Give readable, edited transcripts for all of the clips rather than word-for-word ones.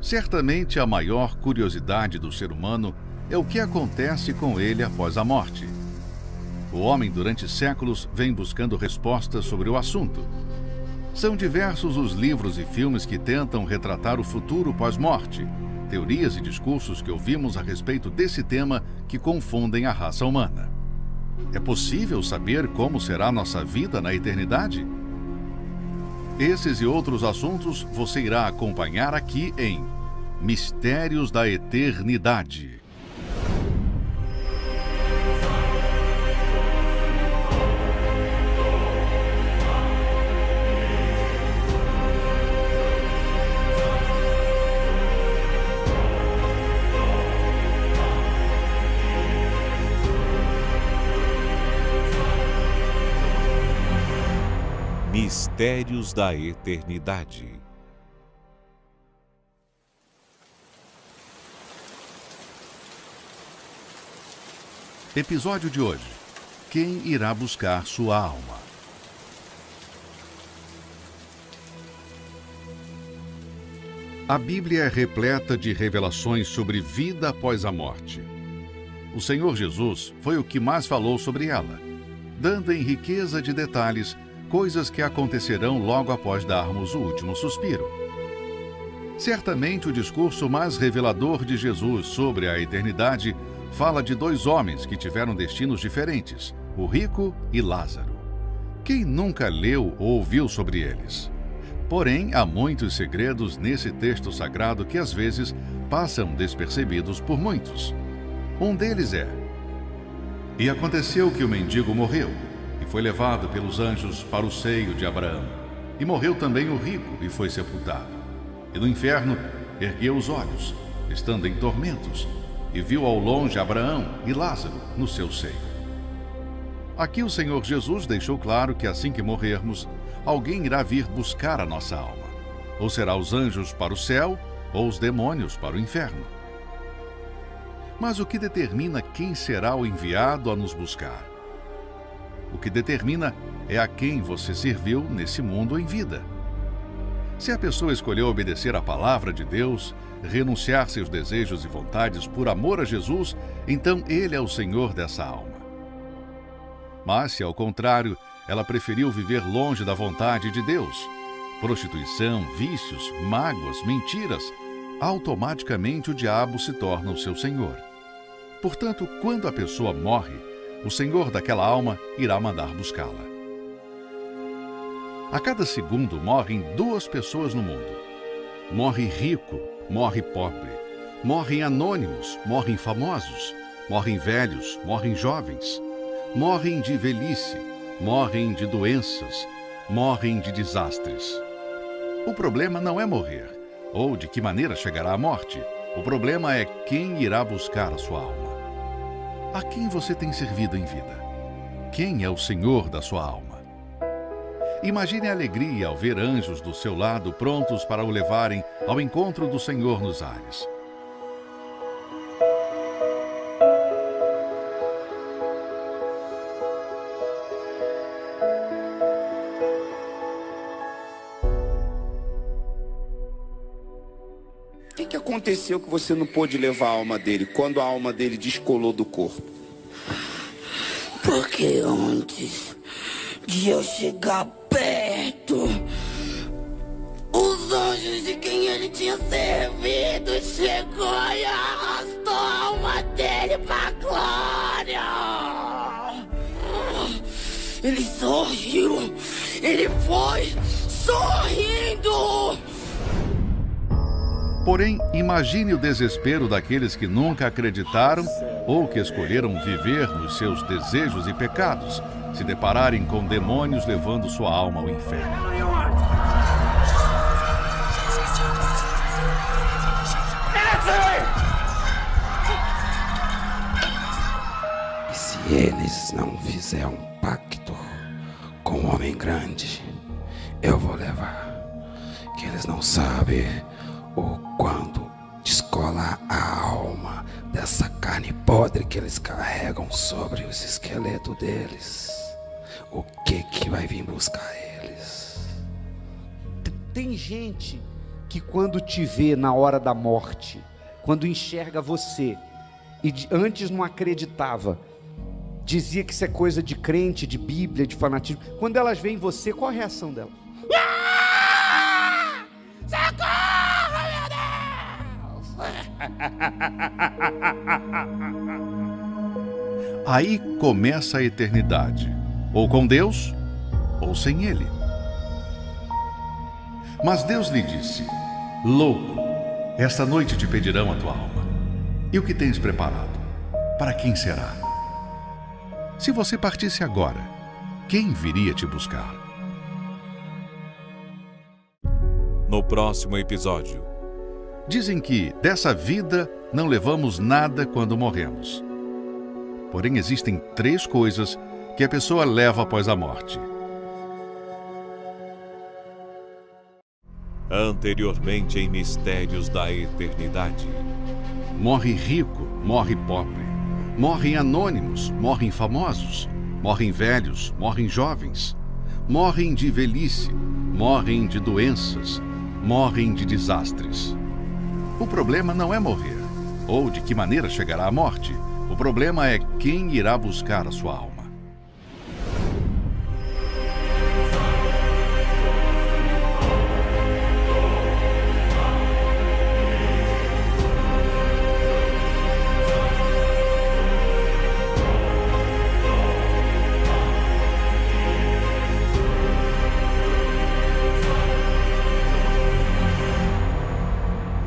Certamente a maior curiosidade do ser humano é o que acontece com ele após a morte. O homem, durante séculos, vem buscando respostas sobre o assunto. São diversos os livros e filmes que tentam retratar o futuro pós-morte, teorias e discursos que ouvimos a respeito desse tema que confundem a raça humana. É possível saber como será nossa vida na eternidade? Esses e outros assuntos você irá acompanhar aqui em Mistérios da Eternidade. Mistérios da Eternidade. Episódio de hoje: quem irá buscar sua alma? A Bíblia é repleta de revelações sobre vida após a morte. O Senhor Jesus foi o que mais falou sobre ela, dando em riqueza de detalhes coisas que acontecerão logo após darmos o último suspiro. Certamente o discurso mais revelador de Jesus sobre a eternidade fala de dois homens que tiveram destinos diferentes, o rico e Lázaro. Quem nunca leu ou ouviu sobre eles? Porém, há muitos segredos nesse texto sagrado que às vezes passam despercebidos por muitos. Um deles é: e aconteceu que o mendigo morreu, e foi levado pelos anjos para o seio de Abraão. E morreu também o rico, e foi sepultado. E no inferno ergueu os olhos, estando em tormentos, e viu ao longe Abraão e Lázaro no seu seio. Aqui o Senhor Jesus deixou claro que assim que morrermos, alguém irá vir buscar a nossa alma. Ou será os anjos para o céu, ou os demônios para o inferno. Mas o que determina quem será o enviado a nos buscar? O que determina é a quem você serviu nesse mundo em vida. Se a pessoa escolheu obedecer à palavra de Deus, renunciar seus desejos e vontades por amor a Jesus, então Ele é o Senhor dessa alma. Mas se, ao contrário, ela preferiu viver longe da vontade de Deus, prostituição, vícios, mágoas, mentiras, automaticamente o diabo se torna o seu senhor. Portanto, quando a pessoa morre, o Senhor daquela alma irá mandar buscá-la. A cada segundo morrem duas pessoas no mundo. Morre rico, morre pobre. Morrem anônimos, morrem famosos. Morrem velhos, morrem jovens. Morrem de velhice, morrem de doenças, morrem de desastres. O problema não é morrer, ou de que maneira chegará a morte. O problema é quem irá buscar a sua alma. A quem você tem servido em vida? Quem é o Senhor da sua alma? Imagine a alegria ao ver anjos do seu lado prontos para o levarem ao encontro do Senhor nos ares. O que aconteceu que você não pôde levar a alma dele quando a alma dele descolou do corpo? Porque antes de eu chegar perto, os anjos de quem ele tinha servido chegou e arrastou a alma dele pra glória. Ele sorriu, ele foi sorrindo. Porém, imagine o desespero daqueles que nunca acreditaram ou que escolheram viver nos seus desejos e pecados, se depararem com demônios levando sua alma ao inferno. E se eles não fizerem um pacto com o homem grande, eu vou levar. Que eles não sabem o quanto descolar a alma dessa carne podre que eles carregam sobre os esqueletos deles. O que vai vir buscar eles? Tem gente que quando te vê na hora da morte, quando enxerga você, e antes não acreditava, dizia que isso é coisa de crente, de Bíblia, de fanatismo. Quando elas veem você, qual a reação dela? Socorro, meu Deus! Aí começa a eternidade, ou com Deus, ou sem Ele. Mas Deus lhe disse: louco, esta noite te pedirão a tua alma. E o que tens preparado? Para quem será? Se você partisse agora, quem viria te buscar? No próximo episódio. Dizem que dessa vida não levamos nada quando morremos. Porém, existem 3 coisas que a pessoa leva após a morte. Anteriormente em Mistérios da Eternidade. Morre rico, morre pobre. Morrem anônimos, morrem famosos. Morrem velhos, morrem jovens. Morrem de velhice, morrem de doenças, morrem de desastres. O problema não é morrer, ou de que maneira chegará a morte. O problema é quem irá buscar a sua alma.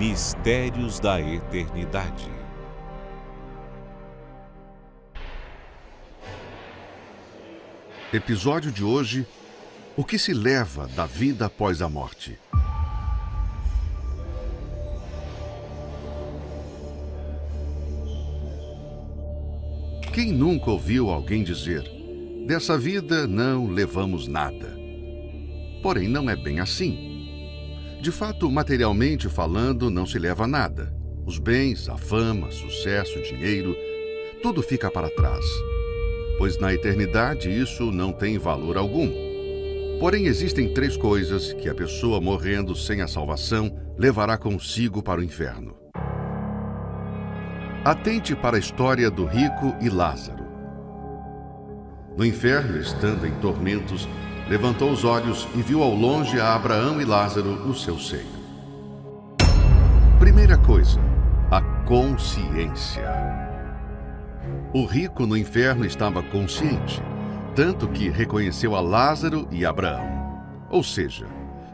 Mistérios da Eternidade. Episódio de hoje: o que se leva da vida após a morte? Quem nunca ouviu alguém dizer: dessa vida não levamos nada? Porém, não é bem assim. De fato, materialmente falando, não se leva nada. Os bens, a fama, sucesso, dinheiro, tudo fica para trás. Pois na eternidade isso não tem valor algum. Porém, existem 3 coisas que a pessoa morrendo sem a salvação levará consigo para o inferno. Atente para a história do rico e Lázaro. No inferno, estando em tormentos, levantou os olhos e viu ao longe a Abraão e Lázaro no seu seio. Primeira coisa, a consciência. O rico no inferno estava consciente, tanto que reconheceu a Lázaro e Abraão. Ou seja,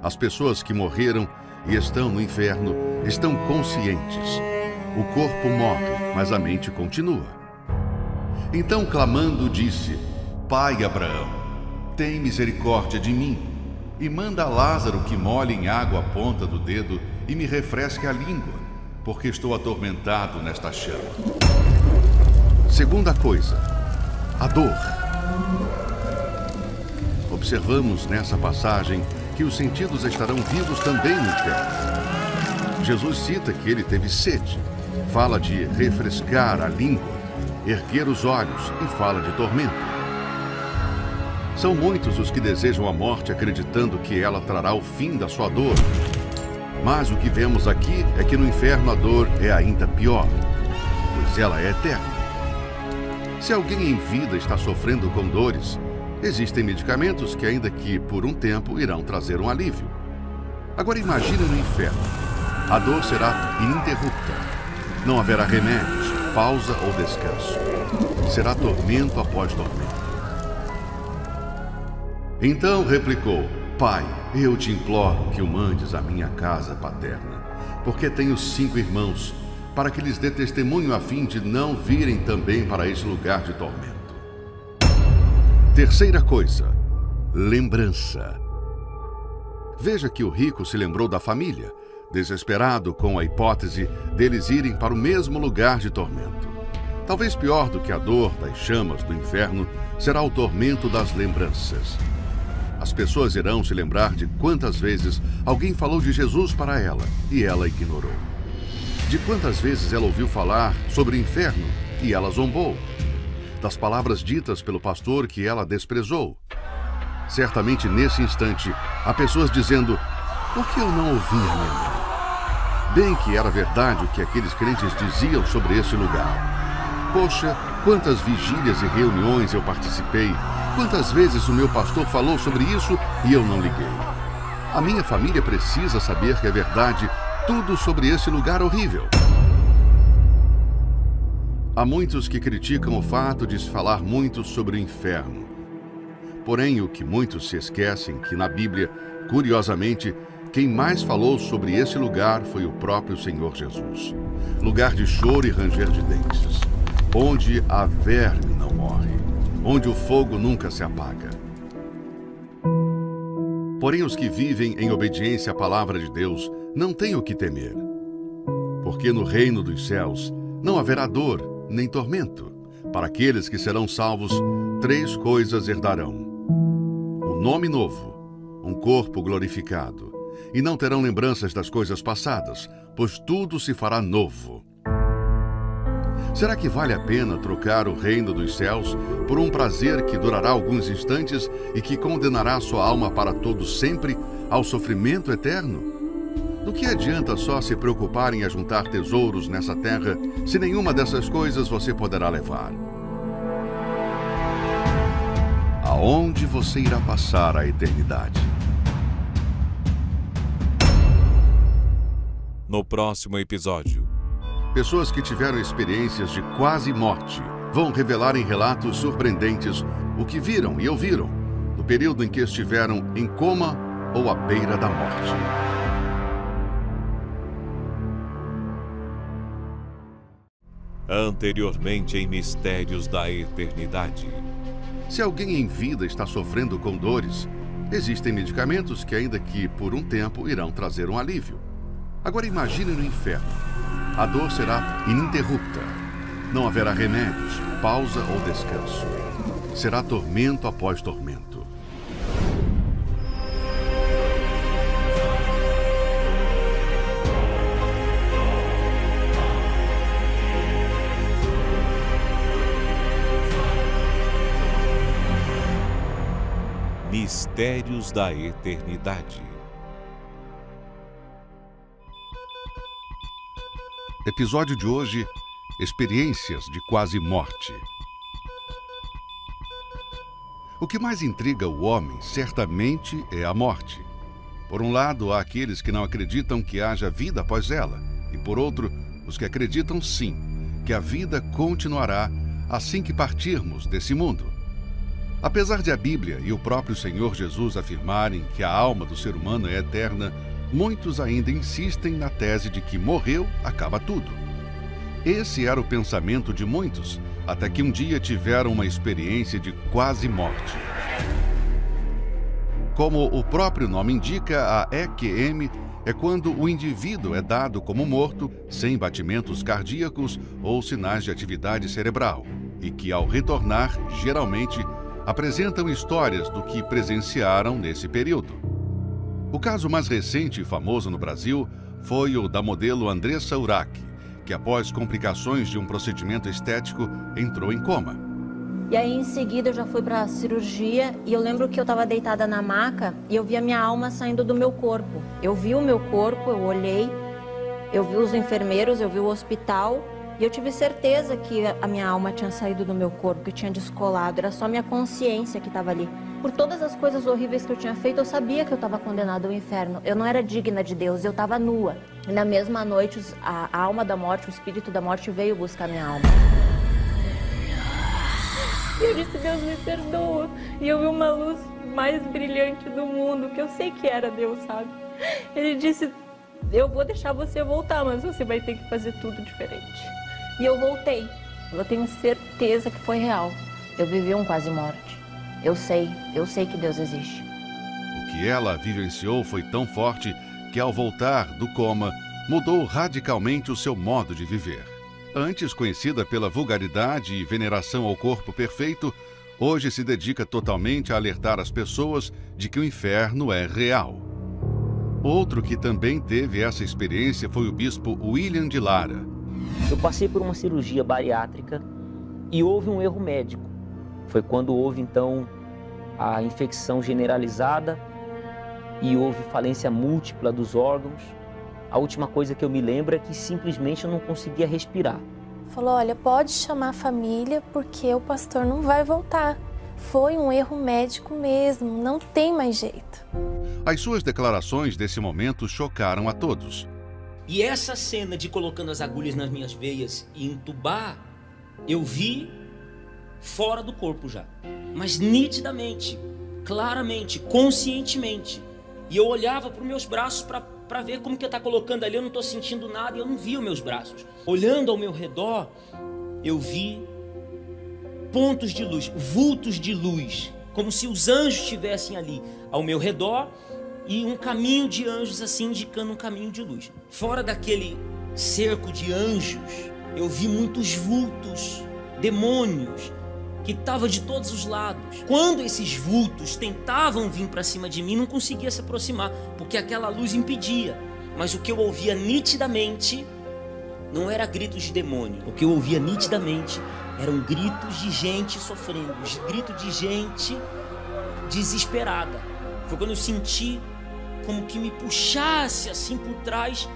as pessoas que morreram e estão no inferno estão conscientes. O corpo morre, mas a mente continua. Então, clamando, disse: Pai Abraão, tem misericórdia de mim e manda a Lázaro que molhe em água a ponta do dedo e me refresque a língua, porque estou atormentado nesta chama. Segunda coisa, a dor. Observamos nessa passagem que os sentidos estarão vivos também no inferno. Jesus cita que ele teve sede, fala de refrescar a língua, erguer os olhos e fala de tormento. São muitos os que desejam a morte acreditando que ela trará o fim da sua dor. Mas o que vemos aqui é que no inferno a dor é ainda pior, pois ela é eterna. Se alguém em vida está sofrendo com dores, existem medicamentos que, ainda que por um tempo, irão trazer um alívio. Agora imagine no inferno. A dor será ininterrupta. Não haverá remédios, pausa ou descanso. Será tormento após tormento. Então replicou: Pai, eu te imploro que o mandes à minha casa paterna, porque tenho 5 irmãos, para que lhes dê testemunho a fim de não virem também para esse lugar de tormento. Terceira coisa, lembrança. Veja que o rico se lembrou da família, desesperado com a hipótese deles irem para o mesmo lugar de tormento. Talvez pior do que a dor das chamas do inferno será o tormento das lembranças. As pessoas irão se lembrar de quantas vezes alguém falou de Jesus para ela e ela ignorou. De quantas vezes ela ouviu falar sobre o inferno e ela zombou. Das palavras ditas pelo pastor que ela desprezou. Certamente nesse instante há pessoas dizendo: por que eu não ouvi a minha mãe? bem que era verdade o que aqueles crentes diziam sobre esse lugar. Poxa, quantas vigílias e reuniões eu participei, quantas vezes o meu pastor falou sobre isso e eu não liguei. A minha família precisa saber que é verdade tudo sobre esse lugar horrível. Há muitos que criticam o fato de se falar muito sobre o inferno. Porém, o que muitos se esquecem que na Bíblia, curiosamente, quem mais falou sobre esse lugar foi o próprio Senhor Jesus. Lugar de choro e ranger de dentes, onde a verme não morre, onde o fogo nunca se apaga. Porém, os que vivem em obediência à palavra de Deus não têm o que temer. Porque no reino dos céus não haverá dor nem tormento. Para aqueles que serão salvos, 3 coisas herdarão: um nome novo, um corpo glorificado, e não terão lembranças das coisas passadas, pois tudo se fará novo. Será que vale a pena trocar o reino dos céus por um prazer que durará alguns instantes e que condenará sua alma para todo sempre ao sofrimento eterno? Do que adianta só se preocupar em ajuntar tesouros nessa terra, se nenhuma dessas coisas você poderá levar? Aonde você irá passar a eternidade? No próximo episódio. Pessoas que tiveram experiências de quase morte vão revelar em relatos surpreendentes o que viram e ouviram no período em que estiveram em coma ou à beira da morte. Anteriormente em Mistérios da Eternidade. Se alguém em vida está sofrendo com dores, existem medicamentos que, ainda que por um tempo, irão trazer um alívio. Agora imagine no inferno. A dor será ininterrupta. Não haverá remédios, pausa ou descanso. Será tormento após tormento. Mistérios da Eternidade. Episódio de hoje: Experiências de quase morte. O que mais intriga o homem, certamente, é a morte. Por um lado, há aqueles que não acreditam que haja vida após ela, e por outro, os que acreditam sim, que a vida continuará assim que partirmos desse mundo. Apesar de a Bíblia e o próprio Senhor Jesus afirmarem que a alma do ser humano é eterna, muitos ainda insistem na tese de que morreu, acaba tudo. Esse era o pensamento de muitos, até que um dia tiveram uma experiência de quase morte. Como o próprio nome indica, a EQM é quando o indivíduo é dado como morto, sem batimentos cardíacos ou sinais de atividade cerebral, e que, ao retornar, geralmente, apresentam histórias do que presenciaram nesse período. O caso mais recente e famoso no Brasil foi o da modelo Andressa Urach, que após complicações de um procedimento estético entrou em coma. E aí em seguida eu já fui para a cirurgia e eu lembro que eu estava deitada na maca e eu vi a minha alma saindo do meu corpo. Eu vi o meu corpo, eu olhei, eu vi os enfermeiros, eu vi o hospital. E eu tive certeza que a minha alma tinha saído do meu corpo, que tinha descolado. Era só minha consciência que estava ali. Por todas as coisas horríveis que eu tinha feito, eu sabia que eu estava condenada ao inferno. Eu não era digna de Deus, eu estava nua. E na mesma noite, a alma da morte, o espírito da morte veio buscar minha alma. E eu disse, Deus me perdoa. E eu vi uma luz mais brilhante do mundo, que eu sei que era Deus, sabe? Ele disse, eu vou deixar você voltar, mas você vai ter que fazer tudo diferente. E eu voltei. Eu tenho certeza que foi real. Eu vivi um quase morte. Eu sei que Deus existe. O que ela vivenciou foi tão forte que, ao voltar do coma, mudou radicalmente o seu modo de viver. Antes conhecida pela vulgaridade e veneração ao corpo perfeito, hoje se dedica totalmente a alertar as pessoas de que o inferno é real. Outro que também teve essa experiência foi o bispo William de Lara. Eu passei por uma cirurgia bariátrica e houve um erro médico. Foi quando houve, então, a infecção generalizada e houve falência múltipla dos órgãos, A última coisa que eu me lembro é que simplesmente eu não conseguia respirar. Falou, olha, pode chamar a família porque o pastor não vai voltar. Foi um erro médico mesmo, não tem mais jeito. As suas declarações desse momento chocaram a todos. E essa cena de colocando as agulhas nas minhas veias e entubar, eu vi fora do corpo já. Mas nitidamente, claramente, conscientemente. E eu olhava para os meus braços para ver como que eu estava colocando ali, eu não estou sentindo nada e eu não vi os meus braços. Olhando ao meu redor, eu vi pontos de luz, vultos de luz, como se os anjos estivessem ali ao meu redor e um caminho de anjos assim indicando um caminho de luz. Fora daquele cerco de anjos, eu vi muitos vultos, demônios, que estavam de todos os lados. Quando esses vultos tentavam vir para cima de mim, não conseguia se aproximar, porque aquela luz impedia. Mas o que eu ouvia nitidamente não era gritos de demônio. O que eu ouvia nitidamente eram gritos de gente sofrendo, gritos de gente desesperada. Foi quando eu senti como que me puxasse assim por trás,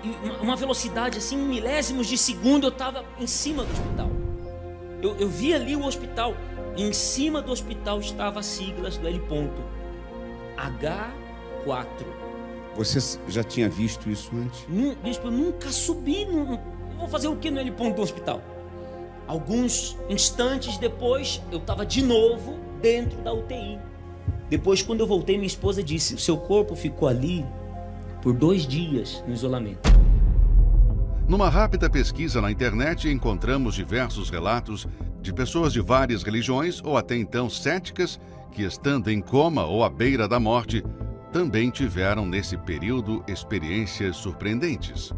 e uma velocidade assim, milésimos de segundo, eu estava em cima do hospital. Eu vi ali o hospital, e em cima do hospital estava as siglas do L. H4. Você já tinha visto isso antes? Bispo, eu nunca subi, vou fazer o que no L. do hospital? Alguns instantes depois, eu estava de novo dentro da UTI. Depois, quando eu voltei, minha esposa disse, o seu corpo ficou ali por 2 dias no isolamento. Numa rápida pesquisa na internet, encontramos diversos relatos de pessoas de várias religiões ou até então céticas que, estando em coma ou à beira da morte, também tiveram nesse período experiências surpreendentes.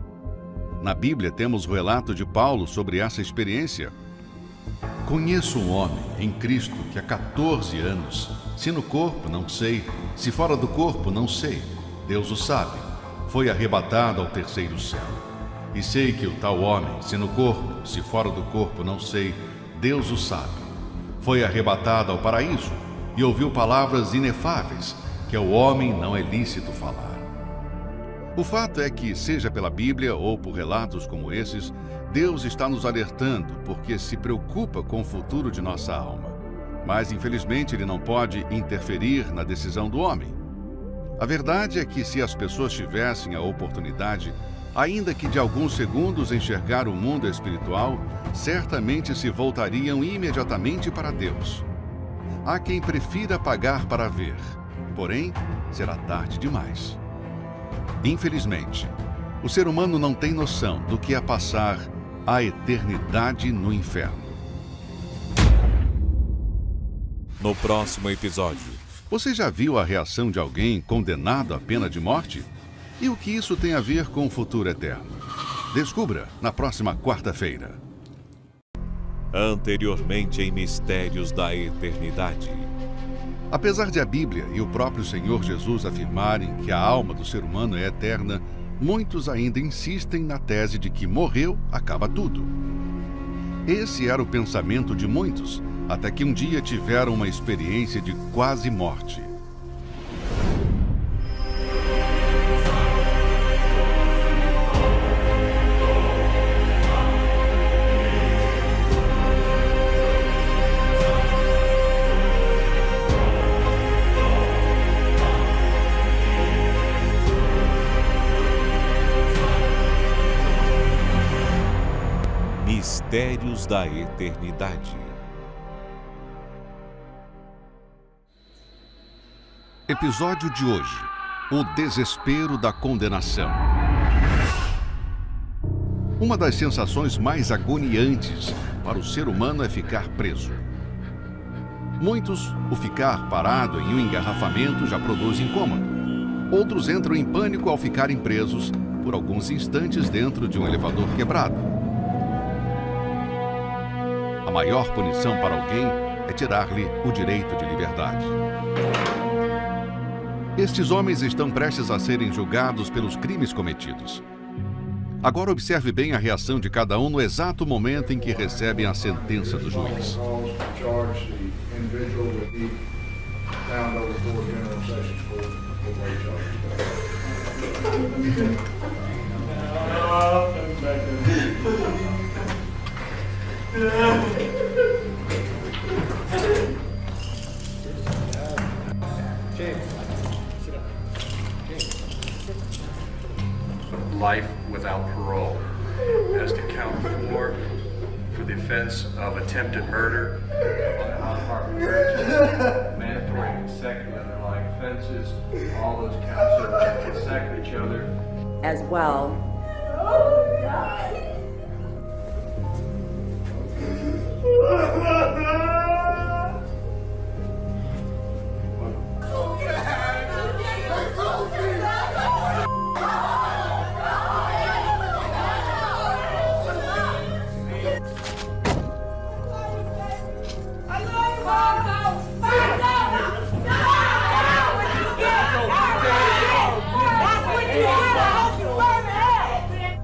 Na Bíblia temos o relato de Paulo sobre essa experiência. Conheço um homem em Cristo que há 14 anos, se no corpo não sei, se fora do corpo não sei, Deus o sabe, foi arrebatado ao 3º céu. E sei que o tal homem, se no corpo, se fora do corpo não sei, Deus o sabe, foi arrebatado ao paraíso e ouviu palavras inefáveis que ao homem não é lícito falar. O fato é que, seja pela Bíblia ou por relatos como esses, Deus está nos alertando porque se preocupa com o futuro de nossa alma. Mas, infelizmente, Ele não pode interferir na decisão do homem. A verdade é que se as pessoas tivessem a oportunidade, ainda que de alguns segundos, enxergar o mundo espiritual, certamente se voltariam imediatamente para Deus. Há quem prefira pagar para ver, porém, será tarde demais. Infelizmente, o ser humano não tem noção do que é passar a eternidade no inferno. No próximo episódio. Você já viu a reação de alguém condenado à pena de morte? E o que isso tem a ver com o futuro eterno? Descubra na próxima quarta-feira. Anteriormente em Mistérios da Eternidade. Apesar de a Bíblia e o próprio Senhor Jesus afirmarem que a alma do ser humano é eterna, muitos ainda insistem na tese de que morreu, acaba tudo. Esse era o pensamento de muitos, até que um dia tiveram uma experiência de quase morte. Mistérios da Eternidade. Episódio de hoje: o desespero da condenação. Uma das sensações mais agoniantes para o ser humano é ficar preso. Muitos, o ficar parado em um engarrafamento já produz incômodo. Outros entram em pânico ao ficarem presos por alguns instantes dentro de um elevador quebrado. A maior punição para alguém é tirar-lhe o direito de liberdade. Estes homens estão prestes a serem julgados pelos crimes cometidos. Agora observe bem a reação de cada um no exato momento em que recebem a sentença do juiz. Life without parole as to count for the offense of attempted murder, mandatory consecutive underlying offenses, all those counts are consecutive each other. As well.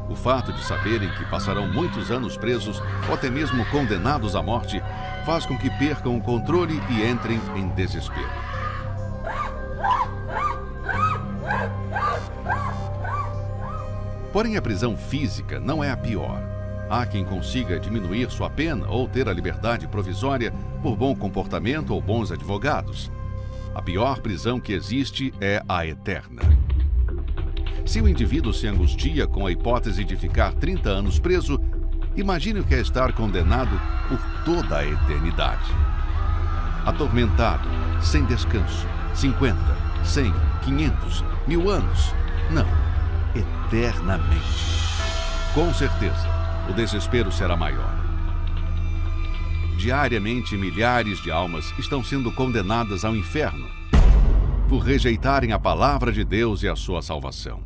O fato de saberem que passarão muitos anos presos ou até mesmo condenados à morte faz com que percam o controle e entrem em desespero. Porém, a prisão física não é a pior. Há quem consiga diminuir sua pena ou ter a liberdade provisória por bom comportamento ou bons advogados. A pior prisão que existe é a eterna. Se o indivíduo se angustia com a hipótese de ficar 30 anos preso, imagine o que é estar condenado por toda a eternidade. Atormentado, sem descanso, 50, 100, 500, 1000 anos. Não, eternamente. Com certeza, o desespero será maior. Diariamente, milhares de almas estão sendo condenadas ao inferno por rejeitarem a palavra de Deus e a sua salvação.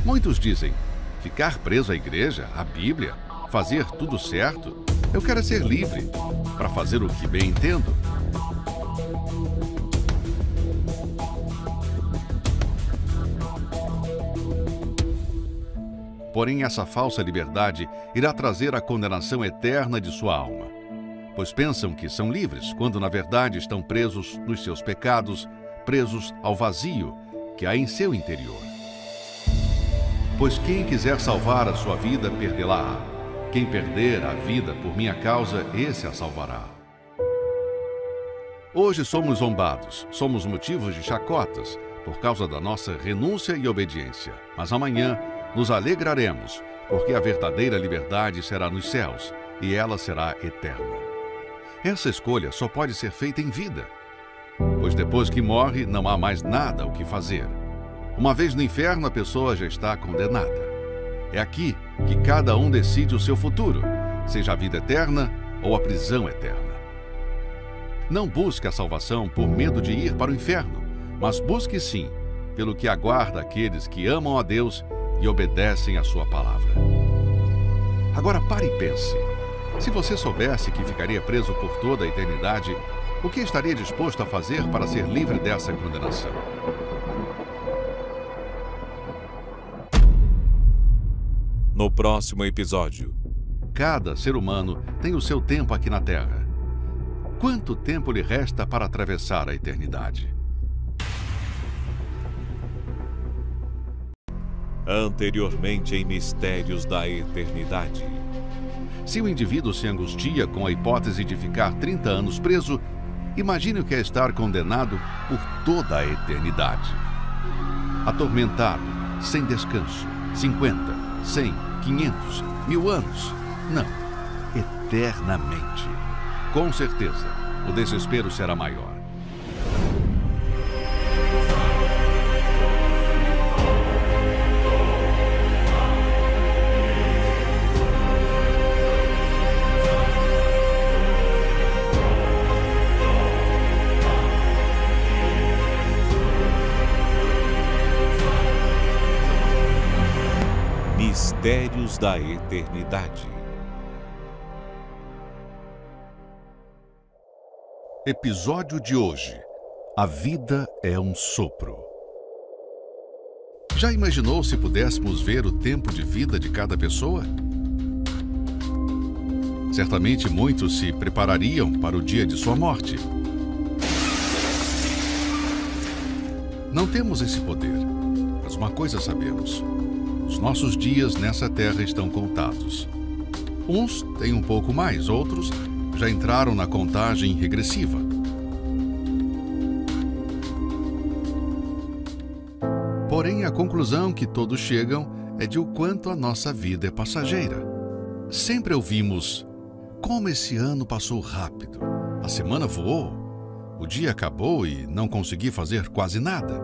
Muitos dizem, ficar preso à igreja, à Bíblia, fazer tudo certo, eu quero ser livre, para fazer o que bem entendo. Porém, essa falsa liberdade irá trazer a condenação eterna de sua alma, pois pensam que são livres, quando na verdade estão presos nos seus pecados, presos ao vazio que há em seu interior. Pois quem quiser salvar a sua vida, perdê-la-á. Quem perder a vida por minha causa, esse a salvará. Hoje somos zombados, somos motivos de chacotas, por causa da nossa renúncia e obediência. Mas amanhã nos alegraremos, porque a verdadeira liberdade será nos céus, e ela será eterna. Essa escolha só pode ser feita em vida, pois depois que morre, não há mais nada o que fazer. Uma vez no inferno, a pessoa já está condenada. É aqui que cada um decide o seu futuro, seja a vida eterna ou a prisão eterna. Não busque a salvação por medo de ir para o inferno, mas busque sim pelo que aguarda aqueles que amam a Deus e obedecem à sua palavra. Agora pare e pense. Se você soubesse que ficaria preso por toda a eternidade, o que estaria disposto a fazer para ser livre dessa condenação? No próximo episódio. Cada ser humano tem o seu tempo aqui na Terra. Quanto tempo lhe resta para atravessar a eternidade? Anteriormente em Mistérios da Eternidade. Se o indivíduo se angustia com a hipótese de ficar 30 anos preso, imagine o que é estar condenado por toda a eternidade. Atormentado, sem descanso, 50, 100, 500, 1000 anos. Não, eternamente. Com certeza, o desespero será maior. Mistérios da Eternidade. Episódio de hoje. A vida é um sopro. Já imaginou se pudéssemos ver o tempo de vida de cada pessoa? Certamente muitos se preparariam para o dia de sua morte. Não temos esse poder, mas uma coisa sabemos. Os nossos dias nessa terra estão contados. Uns têm um pouco mais, outros já entraram na contagem regressiva. Porém, a conclusão que todos chegam é de o quanto a nossa vida é passageira. Sempre ouvimos: como esse ano passou rápido, a semana voou, o dia acabou e não consegui fazer quase nada.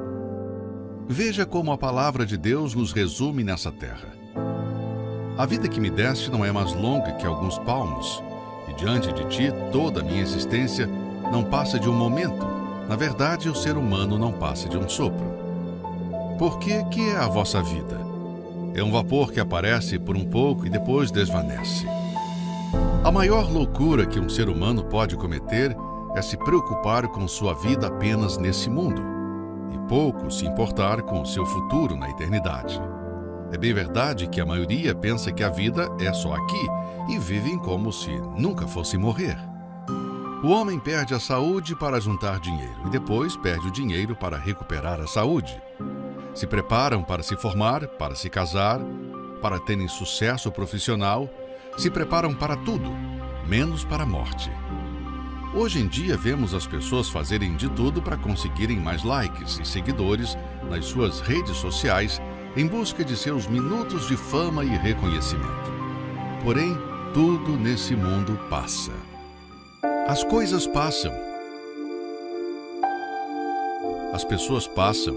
Veja como a palavra de Deus nos resume nessa terra. A vida que me deste não é mais longa que alguns palmos, e diante de ti toda a minha existência não passa de um momento. Na verdade, o ser humano não passa de um sopro. Por que é a vossa vida? É um vapor que aparece por um pouco e depois desvanece. A maior loucura que um ser humano pode cometer é se preocupar com sua vida apenas nesse mundo e pouco se importar com o seu futuro na eternidade. É bem verdade que a maioria pensa que a vida é só aqui e vivem como se nunca fosse morrer. O homem perde a saúde para juntar dinheiro e depois perde o dinheiro para recuperar a saúde. Se preparam para se formar, para se casar, para terem sucesso profissional, se preparam para tudo, menos para a morte. Hoje em dia vemos as pessoas fazerem de tudo para conseguirem mais likes e seguidores nas suas redes sociais em busca de seus minutos de fama e reconhecimento. Porém, tudo nesse mundo passa. As coisas passam. As pessoas passam.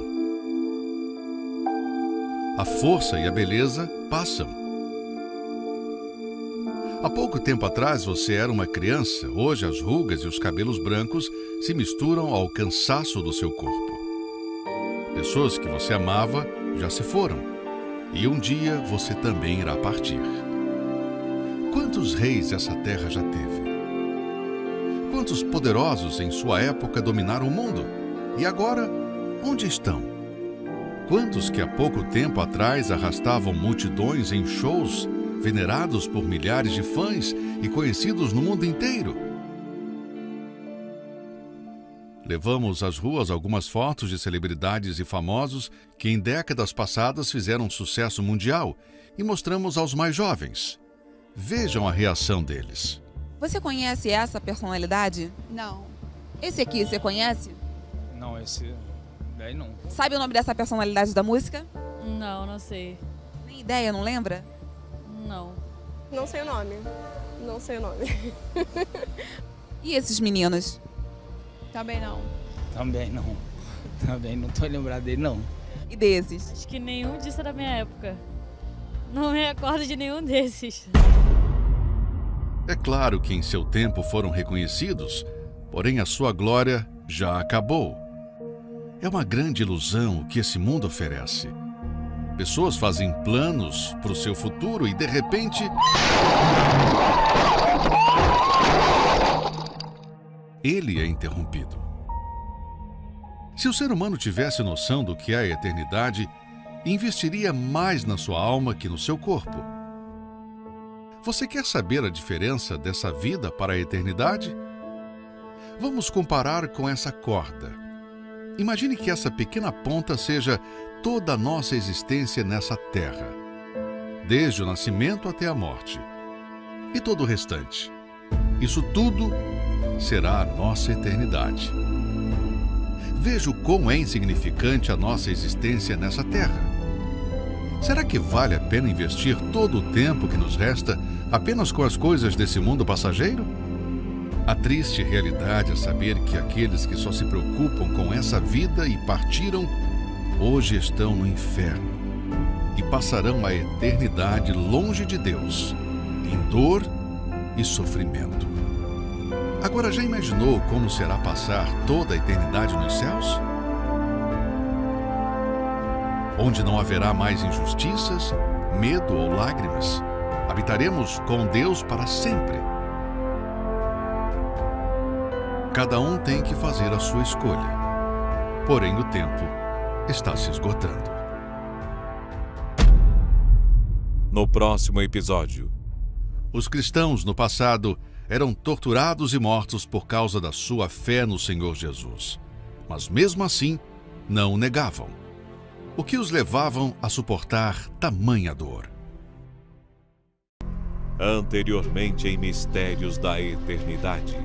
A força e a beleza passam. Há pouco tempo atrás você era uma criança, hoje as rugas e os cabelos brancos se misturam ao cansaço do seu corpo. Pessoas que você amava já se foram, e um dia você também irá partir. Quantos reis essa terra já teve? Quantos poderosos em sua época dominaram o mundo? E agora, onde estão? Quantos que há pouco tempo atrás arrastavam multidões em shows, venerados por milhares de fãs e conhecidos no mundo inteiro? Levamos às ruas algumas fotos de celebridades e famosos que em décadas passadas fizeram sucesso mundial e mostramos aos mais jovens. Vejam a reação deles. Você conhece essa personalidade? Não. Esse aqui, você conhece? Não, esse daí não. Sabe o nome dessa personalidade da música? Não, não sei. Nem ideia, não lembra? Não. Não sei o nome. Não sei o nome. E esses meninos? Também não. Também não. Também não tô lembrado dele, não. E desses? Acho que nenhum disso é da minha época. Não me recordo de nenhum desses. É claro que em seu tempo foram reconhecidos, porém a sua glória já acabou. É uma grande ilusão o que esse mundo oferece. Pessoas fazem planos para o seu futuro e, de repente, ele é interrompido. Se o ser humano tivesse noção do que é a eternidade, investiria mais na sua alma que no seu corpo. Você quer saber a diferença dessa vida para a eternidade? Vamos comparar com essa corda. Imagine que essa pequena ponta seja toda a nossa existência nessa terra, desde o nascimento até a morte. E todo o restante. Isso tudo será a nossa eternidade. Veja o quão é insignificante a nossa existência nessa terra. Será que vale a pena investir todo o tempo que nos resta apenas com as coisas desse mundo passageiro? A triste realidade é saber que aqueles que só se preocupam com essa vida e partiram, hoje estão no inferno e passarão a eternidade longe de Deus, em dor e sofrimento. Agora, já imaginou como será passar toda a eternidade nos céus? Onde não haverá mais injustiças, medo ou lágrimas. Habitaremos com Deus para sempre. Cada um tem que fazer a sua escolha. Porém, o tempo está se esgotando. No próximo episódio. Os cristãos, no passado, eram torturados e mortos por causa da sua fé no Senhor Jesus. Mas mesmo assim, não o negavam. O que os levavam a suportar tamanha dor? Anteriormente em Mistérios da Eternidade.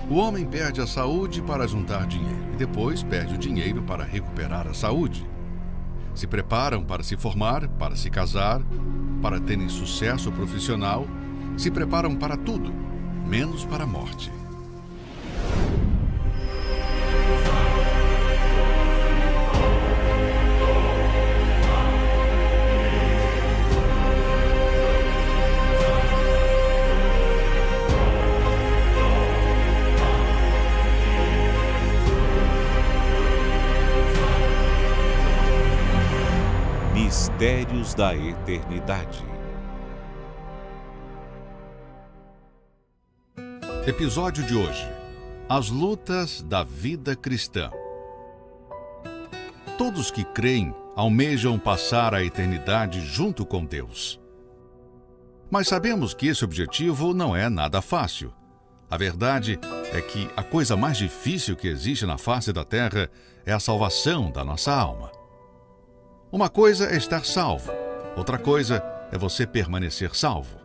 O homem perde a saúde para juntar dinheiro e depois perde o dinheiro para recuperar a saúde. Se preparam para se formar, para se casar, para terem sucesso profissional, se preparam para tudo, menos para a morte. Mistérios da Eternidade. Episódio de hoje: As lutas da vida cristã. Todos que creem almejam passar a eternidade junto com Deus. Mas sabemos que esse objetivo não é nada fácil. A verdade é que a coisa mais difícil que existe na face da terra é a salvação da nossa alma. Uma coisa é estar salvo, outra coisa é você permanecer salvo.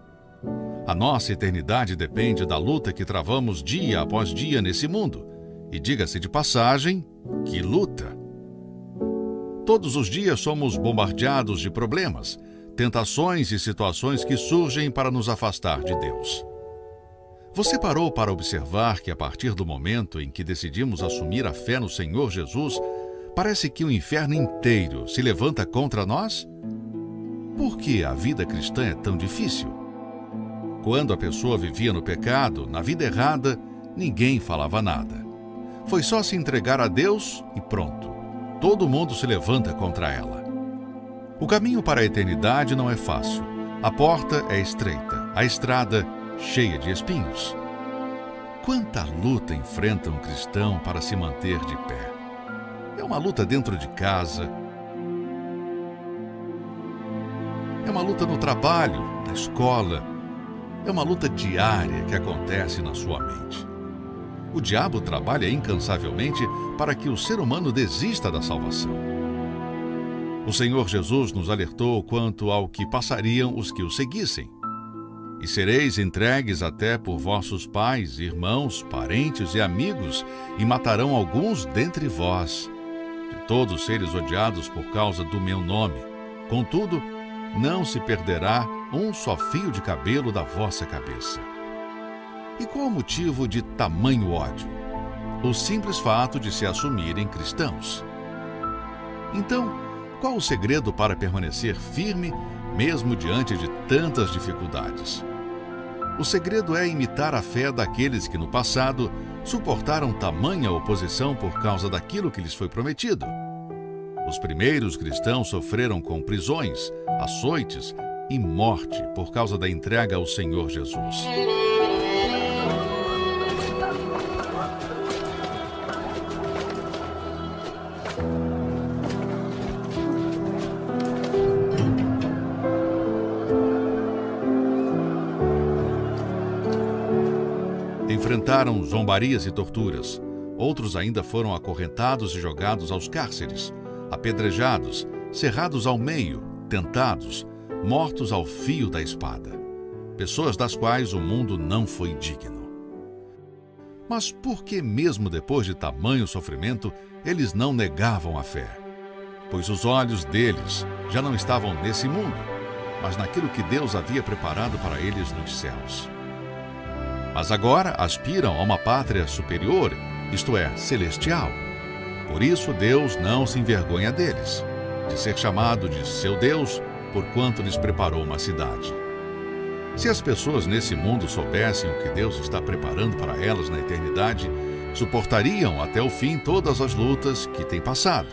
A nossa eternidade depende da luta que travamos dia após dia nesse mundo. E diga-se de passagem, que luta! Todos os dias somos bombardeados de problemas, tentações e situações que surgem para nos afastar de Deus. Você parou para observar que a partir do momento em que decidimos assumir a fé no Senhor Jesus, parece que o inferno inteiro se levanta contra nós? Por que a vida cristã é tão difícil? Quando a pessoa vivia no pecado, na vida errada, ninguém falava nada. Foi só se entregar a Deus e pronto. Todo mundo se levanta contra ela. O caminho para a eternidade não é fácil. A porta é estreita, a estrada cheia de espinhos. Quanta luta enfrenta um cristão para se manter de pé? É uma luta dentro de casa. É uma luta no trabalho, na escola. É uma luta diária que acontece na sua mente. O diabo trabalha incansavelmente para que o ser humano desista da salvação. O Senhor Jesus nos alertou quanto ao que passariam os que o seguissem. E sereis entregues até por vossos pais, irmãos, parentes e amigos, e matarão alguns dentre vós. De todos seres odiados por causa do meu nome. Contudo, não se perderá um só fio de cabelo da vossa cabeça. E qual o motivo de tamanho ódio? O simples fato de se assumirem cristãos. Então, qual o segredo para permanecer firme, mesmo diante de tantas dificuldades? O segredo é imitar a fé daqueles que no passado suportaram tamanha oposição por causa daquilo que lhes foi prometido. Os primeiros cristãos sofreram com prisões, açoites e morte por causa da entrega ao Senhor Jesus. Enfrentaram zombarias e torturas. Outros ainda foram acorrentados e jogados aos cárceres, apedrejados, cerrados ao meio, tentados, mortos ao fio da espada. Pessoas das quais o mundo não foi digno. Mas por que mesmo depois de tamanho sofrimento, eles não negavam a fé? Pois os olhos deles já não estavam nesse mundo, mas naquilo que Deus havia preparado para eles nos céus. Mas agora aspiram a uma pátria superior, isto é, celestial. Por isso Deus não se envergonha deles, de ser chamado de seu Deus, porquanto lhes preparou uma cidade. Se as pessoas nesse mundo soubessem o que Deus está preparando para elas na eternidade, suportariam até o fim todas as lutas que têm passado.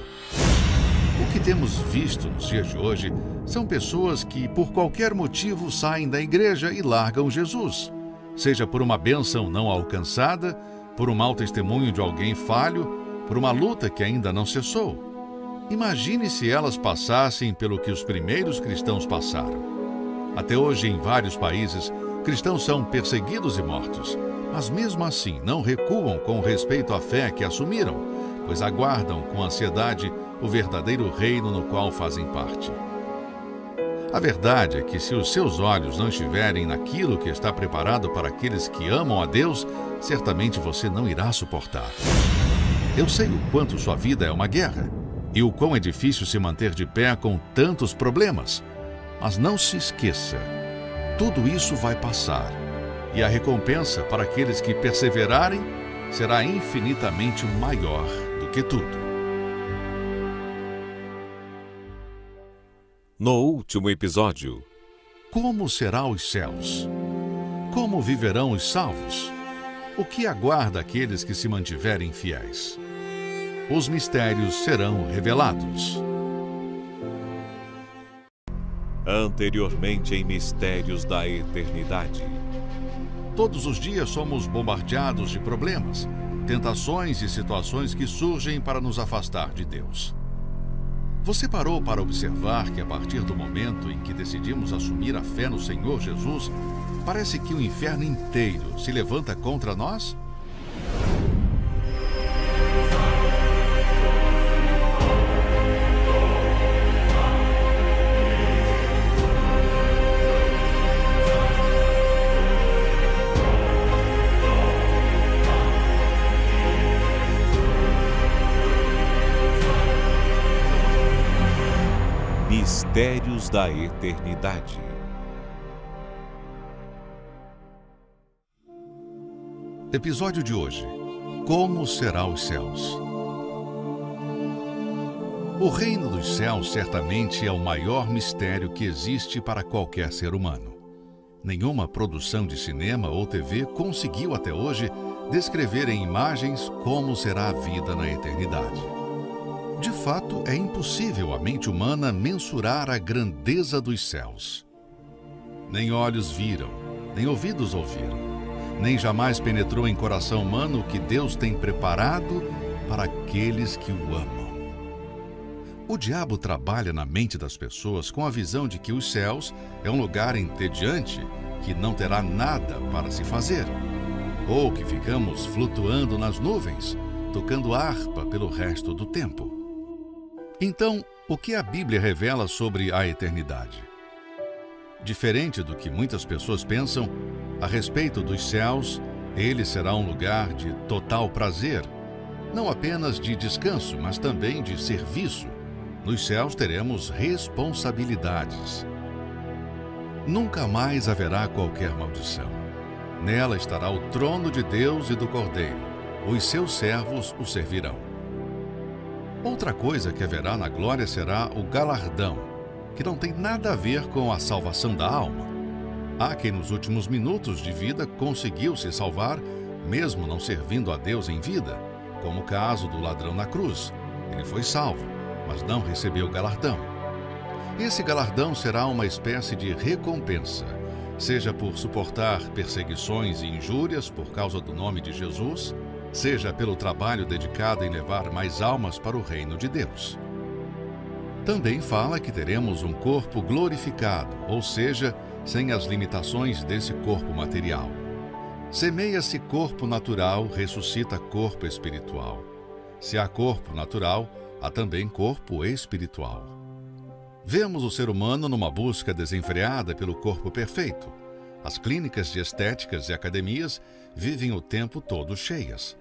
O que temos visto nos dias de hoje são pessoas que, por qualquer motivo, saem da igreja e largam Jesus. Seja por uma bênção não alcançada, por um mau testemunho de alguém falho, por uma luta que ainda não cessou. Imagine se elas passassem pelo que os primeiros cristãos passaram. Até hoje, em vários países, cristãos são perseguidos e mortos, mas mesmo assim não recuam com respeito à fé que assumiram, pois aguardam com ansiedade o verdadeiro reino no qual fazem parte. A verdade é que se os seus olhos não estiverem naquilo que está preparado para aqueles que amam a Deus, certamente você não irá suportar. Eu sei o quanto sua vida é uma guerra e o quão é difícil se manter de pé com tantos problemas. Mas não se esqueça, tudo isso vai passar e a recompensa para aqueles que perseverarem será infinitamente maior do que tudo. No último episódio, como serão os céus? Como viverão os salvos? O que aguarda aqueles que se mantiverem fiéis? Os mistérios serão revelados. Anteriormente em Mistérios da Eternidade. Todos os dias somos bombardeados de problemas, tentações e situações que surgem para nos afastar de Deus. Você parou para observar que a partir do momento em que decidimos assumir a fé no Senhor Jesus, parece que o inferno inteiro se levanta contra nós? Mistérios da Eternidade. Episódio de hoje: como serão os céus? O reino dos céus certamente é o maior mistério que existe para qualquer ser humano. Nenhuma produção de cinema ou TV conseguiu até hoje descrever em imagens como será a vida na eternidade. De fato, é impossível a mente humana mensurar a grandeza dos céus. Nem olhos viram, nem ouvidos ouviram, nem jamais penetrou em coração humano o que Deus tem preparado para aqueles que o amam. O diabo trabalha na mente das pessoas com a visão de que os céus é um lugar entediante que não terá nada para se fazer, ou que ficamos flutuando nas nuvens, tocando harpa pelo resto do tempo. Então, o que a Bíblia revela sobre a eternidade? Diferente do que muitas pessoas pensam, a respeito dos céus, ele será um lugar de total prazer, não apenas de descanso, mas também de serviço. Nos céus teremos responsabilidades. Nunca mais haverá qualquer maldição. Nela estará o trono de Deus e do Cordeiro. Os seus servos o servirão. Outra coisa que haverá na glória será o galardão, que não tem nada a ver com a salvação da alma. Há quem nos últimos minutos de vida conseguiu se salvar, mesmo não servindo a Deus em vida, como o caso do ladrão na cruz. Ele foi salvo, mas não recebeu o galardão. Esse galardão será uma espécie de recompensa, seja por suportar perseguições e injúrias por causa do nome de Jesus, seja pelo trabalho dedicado em levar mais almas para o reino de Deus. Também fala que teremos um corpo glorificado, ou seja, sem as limitações desse corpo material. Semeia-se corpo natural, ressuscita corpo espiritual. Se há corpo natural, há também corpo espiritual. Vemos o ser humano numa busca desenfreada pelo corpo perfeito. As clínicas de estéticas e academias vivem o tempo todo cheias.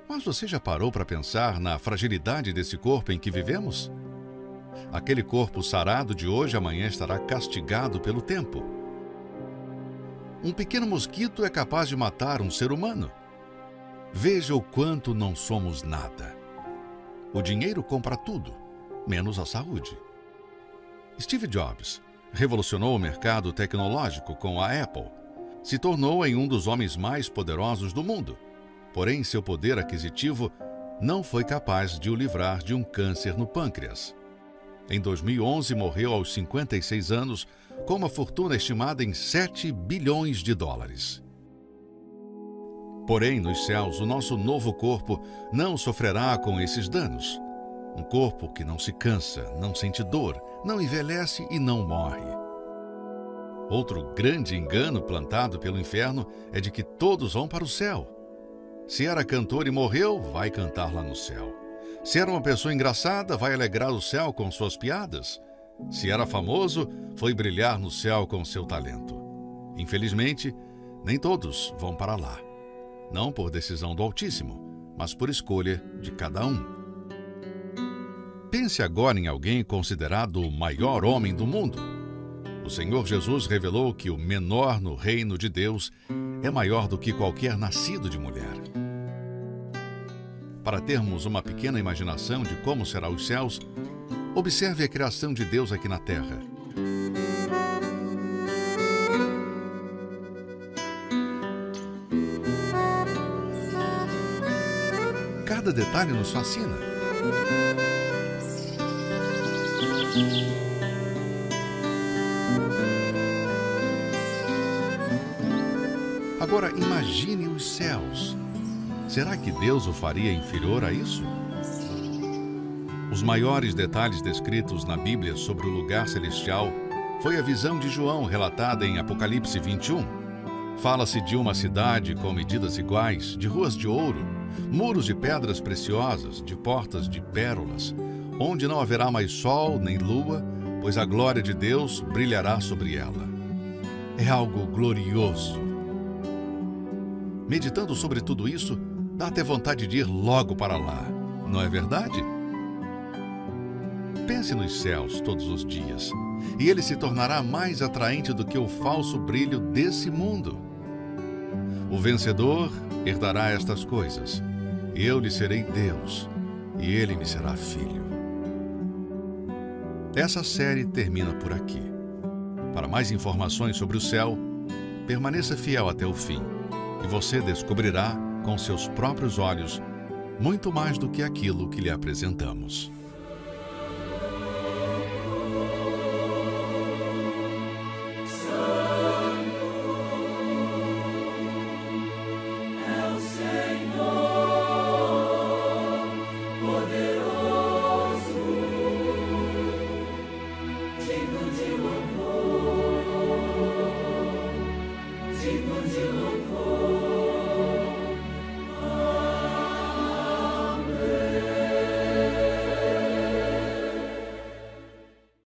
Mas você já parou para pensar na fragilidade desse corpo em que vivemos? Aquele corpo sarado de hoje amanhã estará castigado pelo tempo. Um pequeno mosquito é capaz de matar um ser humano. Veja o quanto não somos nada. O dinheiro compra tudo, menos a saúde. Steve Jobs revolucionou o mercado tecnológico com a Apple. Se tornou em um dos homens mais poderosos do mundo. Porém, seu poder aquisitivo não foi capaz de o livrar de um câncer no pâncreas. Em 2011, morreu aos 56 anos, com uma fortuna estimada em 7 bilhões de dólares. Porém, nos céus, o nosso novo corpo não sofrerá com esses danos. Um corpo que não se cansa, não sente dor, não envelhece e não morre. Outro grande engano plantado pelo inferno é de que todos vão para o céu. Se era cantor e morreu, vai cantar lá no céu. Se era uma pessoa engraçada, vai alegrar o céu com suas piadas. Se era famoso, foi brilhar no céu com seu talento. Infelizmente, nem todos vão para lá. Não por decisão do Altíssimo, mas por escolha de cada um. Pense agora em alguém considerado o maior homem do mundo. O Senhor Jesus revelou que o menor no reino de Deus é maior do que qualquer nascido de mulher. Para termos uma pequena imaginação de como serão os céus, observe a criação de Deus aqui na terra. Cada detalhe nos fascina. Agora imagine os céus. Será que Deus o faria inferior a isso? Os maiores detalhes descritos na Bíblia sobre o lugar celestial foi a visão de João relatada em Apocalipse 21. Fala-se de uma cidade com medidas iguais, de ruas de ouro, muros de pedras preciosas, de portas de pérolas, onde não haverá mais sol nem lua, pois a glória de Deus brilhará sobre ela. É algo glorioso. Meditando sobre tudo isso, dá até vontade de ir logo para lá, não é verdade? Pense nos céus todos os dias, e ele se tornará mais atraente do que o falso brilho desse mundo. O vencedor herdará estas coisas. Eu lhe serei Deus, e ele me será filho. Essa série termina por aqui. Para mais informações sobre o céu, permaneça fiel até o fim, e você descobrirá, com seus próprios olhos, muito mais do que aquilo que lhe apresentamos.